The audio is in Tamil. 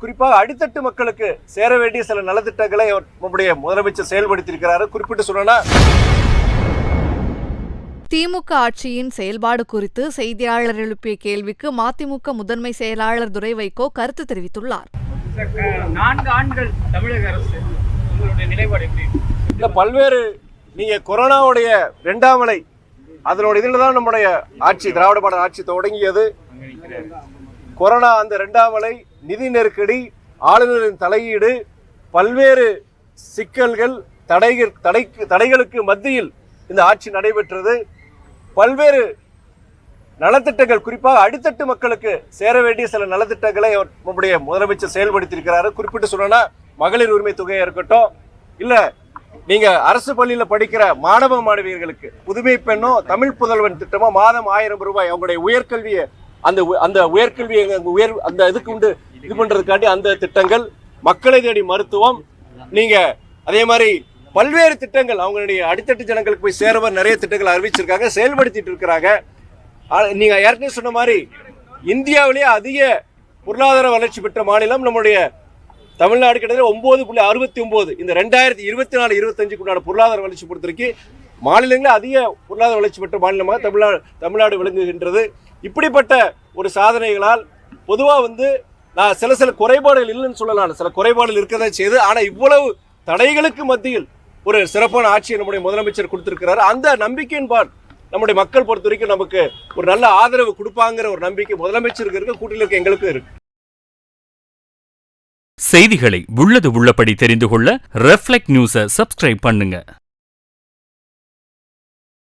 குறிப்பாக அடித்தட்டு மக்களுக்கு சேர வேண்டிய சில நலத்திட்டங்களை நம்முடைய முதலமைச்சர் செயல்படுத்தியிருக்கிறாரு. குறிப்பிட்டு சொன்னா, திமுக ஆட்சியின் செயல்பாடு குறித்து செய்தியாளர் எழுப்பிய கேள்விக்கு மதிமுக முதன்மை செயலாளர் துரை வைகோ கருத்து தெரிவித்துள்ளார். 4 ஆண்டுகள் தமிழக அரசு உங்களுடைய நிலைப்பாடு எப்படி? இந்த பல்வேறு நீங்க கொரோனாவுடைய 2ஆம் அலை அதனோட இதில் தான் நம்முடைய ஆட்சி, திராவிட மாடல் ஆட்சி தொடங்கியது. கொரோனா அந்த 2ஆம் அலை, நிதி நெருக்கடி, ஆளுநரின் தலையீடு, பல்வேறு சிக்கல்கள், தடைகளுக்கு மத்தியில் இந்த ஆட்சி நடைபெற்றது. பல்வேறு நலத்திட்டங்கள், குறிப்பாக அடித்தட்டு மக்களுக்கு சேர வேண்டிய சில நலத்திட்டங்களை நம்முடைய முதலமைச்சர் செயல்படுத்தியிருக்கிறாரு. குறிப்பிட்டு சொன்னா, மகளிர் உரிமை தொகையா இருக்கட்டும், இல்ல நீங்க அரசு பள்ளியில படிக்கிற மாணவ மாணவியர்களுக்கு புதுமை பெண்ணோ தமிழ் புதல்வன் திட்டமோ மாதம் 1000 ரூபாய் அவங்களுடைய உயர்கல்வியை அந்த உயர்கல்வியை அந்த இதுக்கு உண்டு இது பண்றதுக்காண்டி அந்த திட்டங்கள், மக்களை தேடி மருத்துவம், நீங்க அதே மாதிரி பல்வேறு திட்டங்கள் அவங்களுடைய அடித்தட்டு ஜனங்களுக்கு போய் சேரவர் நிறைய திட்டங்கள் அறிவிச்சிருக்காங்க, செயல்படுத்திட்டு இருக்கிறாங்க. நீங்க ஏற்கனவே சொன்ன மாதிரி இந்தியாவிலேயே அதிக பொருளாதார வளர்ச்சி பெற்ற மாநிலம் நம்முடைய தமிழ்நாடு. கிட்டத்தட்ட 9.69 இந்த 2024-25 பொருளாதார வளர்ச்சி பொறுத்திருக்கு மாநிலங்களில் அதிக பொருளாதார வளர்ச்சி பெற்ற மாநிலமாக தமிழ்நாடு விளங்குகின்றது. இப்படிப்பட்ட ஒரு சாதனைகளால் பொதுவாக நான் சில குறைபாடுகள் இல்லைன்னு சொல்லலாம், சில குறைபாடுகள் இருக்கதான் செய்யுது. ஆனால் இவ்வளவு தடைகளுக்கு மத்தியில் ஒரு சிறப்பான ஆட்சியை நம்முடைய முதலமைச்சர் கொடுத்திருக்கிறார். அந்த நம்பிக்கையின்பால் நம்முடைய மக்கள் பொறுத்த வரைக்கும் நமக்கு ஒரு நல்ல ஆதரவு கொடுப்பாங்கிற ஒரு நம்பிக்கை முதலமைச்சருக்கு இருக்கு, கூட்டில் இருக்க எங்களுக்கும் இருக்கு. செய்திகளை உள்ளது உள்ளபடி தெரிந்து கொள்ள ரெஃப்ளெக்ட் நியூஸை சப்ஸ்கிரைப் பண்ணுங்க.